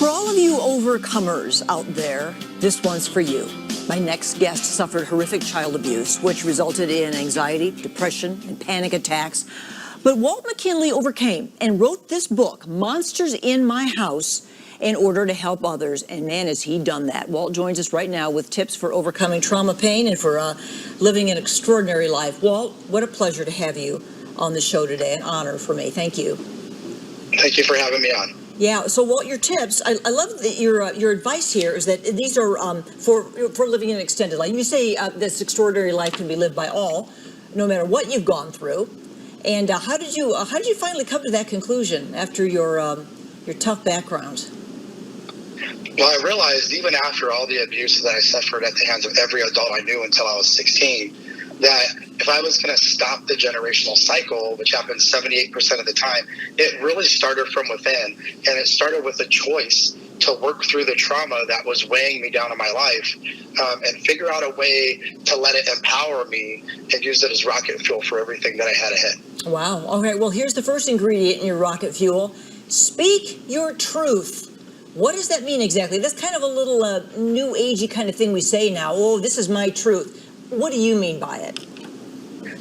For all of you overcomers out there, this one's for you. My next guest suffered horrific child abuse, which resulted in anxiety, depression, and panic attacks. But Walk McKinley overcame and wrote this book, Monsters in My House, in order to help others. And man, has he done that. Walt joins us right now with tips for overcoming trauma, pain, and for living an extraordinary life. Walt, what a pleasure to have you on the show today. An honor for me. Thank you. Thank you for having me on. Yeah, so Walt, your tips, I love that your advice here is that these are for living an extended life. You say this extraordinary life can be lived by all, no matter what you've gone through. And how did you finally come to that conclusion after your tough background? Well, I realized even after all the abuse that I suffered at the hands of every adult I knew until I was 16, that if I was going to stop the generational cycle, which happens 78% of the time, it really started from within. And it started with a choice to work through the trauma that was weighing me down in my life and figure out a way to let it empower me and use it as rocket fuel for everything that I had ahead. Wow. All right. Well, here's the first ingredient in your rocket fuel. Speak your truth. What does that mean exactly? That's kind of a little new agey kind of thing we say now. Oh, this is my truth. What do you mean by it?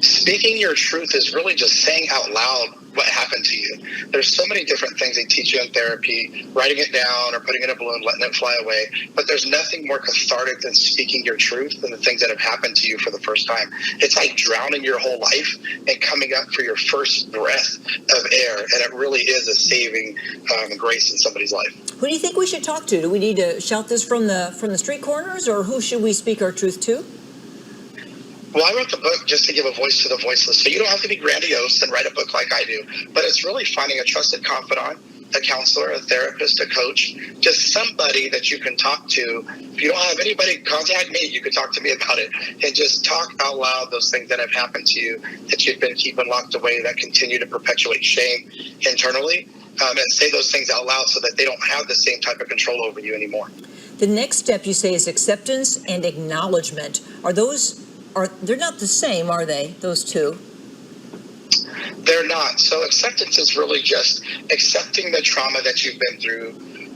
Speaking your truth is really just saying out loud what happened to you. There's so many different things they teach you in therapy, writing it down or putting it in a balloon, letting it fly away. But there's nothing more cathartic than speaking your truth and the things that have happened to you for the first time. It's like drowning your whole life and coming up for your first breath of air. And it really is a saving grace in somebody's life. Who do you think we should talk to? Do we need to shout this from the street corners, or who should we speak our truth to? Well, I wrote the book just to give a voice to the voiceless. So you don't have to be grandiose and write a book like I do. But it's really finding a trusted confidant, a counselor, a therapist, a coach, just somebody that you can talk to. If you don't have anybody, contact me. You can talk to me about it. And just talk out loud those things that have happened to you, that you've been keeping locked away, that continue to perpetuate shame internally. And say those things out loud so that they don't have the same type of control over you anymore. The next step, you say, is acceptance and acknowledgement. They're not the same, are they, those two? They're not. So acceptance is really just accepting the trauma that you've been through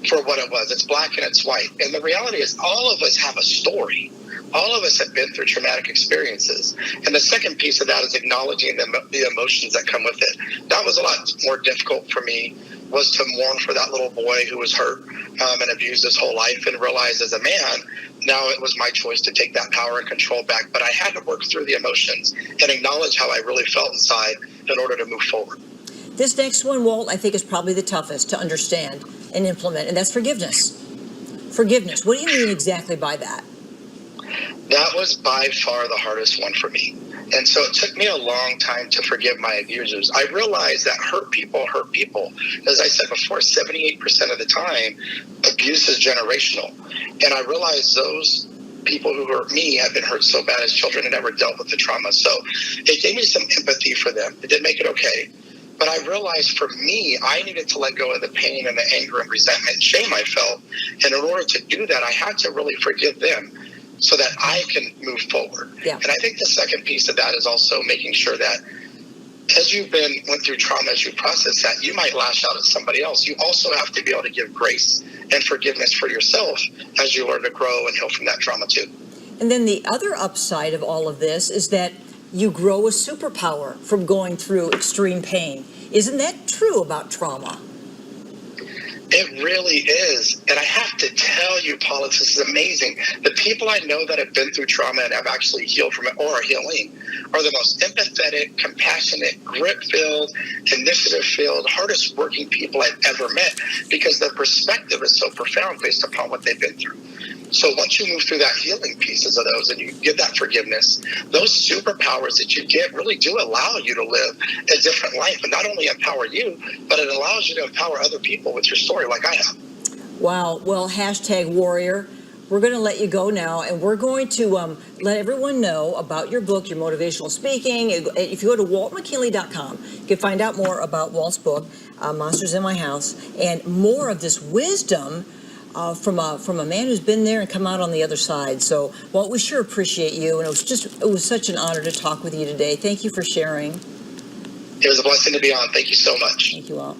for what it was. It's black and it's white. And the reality is all of us have a story. All of us have been through traumatic experiences. And the second piece of that is acknowledging the emotions that come with it. That was a lot more difficult for me, was to mourn for that little boy who was hurt and abused his whole life, and realize as a man, now it was my choice to take that power and control back. But I had to work through the emotions and acknowledge how I really felt inside in order to move forward. This next one, Walt, I think is probably the toughest to understand and implement, and that's forgiveness. Forgiveness. What do you mean exactly by that? That was by far the hardest one for me. And so it took me a long time to forgive my abusers. I realized that hurt people hurt people. As I said before, 78% of the time, abuse is generational. And I realized those people who hurt me have been hurt so bad as children and never dealt with the trauma. So it gave me some empathy for them. It did make it okay. But I realized for me, I needed to let go of the pain and the anger and resentment and shame I felt. And in order to do that, I had to really forgive them, so that I can move forward. Yeah. And I think the second piece of that is also making sure that as you've went through trauma, as you process that, you might lash out at somebody else. You also have to be able to give grace and forgiveness for yourself as you learn to grow and heal from that trauma too. And then the other upside of all of this is that you grow a superpower from going through extreme pain. Isn't that true about trauma? It really is. And I have to tell you, Paula, this is amazing. The people I know that have been through trauma and have actually healed from it or are healing are the most empathetic, compassionate, grit-filled, initiative-filled, hardest working people I've ever met, because their perspective is so profound based upon what they've been through. So once you move through that healing pieces of those and you give that forgiveness, those superpowers that you get really do allow you to live a different life, and not only empower you, but it allows you to empower other people with your story like I have. Wow. Well, #warrior. We're going to let you go now, and we're going to let everyone know about your book, your motivational speaking. If you go to walkmckinley.com, you can find out more about Walt's book, Monsters in My House, and more of this wisdom from a man who's been there and come out on the other side. So, Walt, we sure appreciate you, and it was such an honor to talk with you today. Thank you for sharing. It was a blessing to be on. Thank you so much. Thank you all.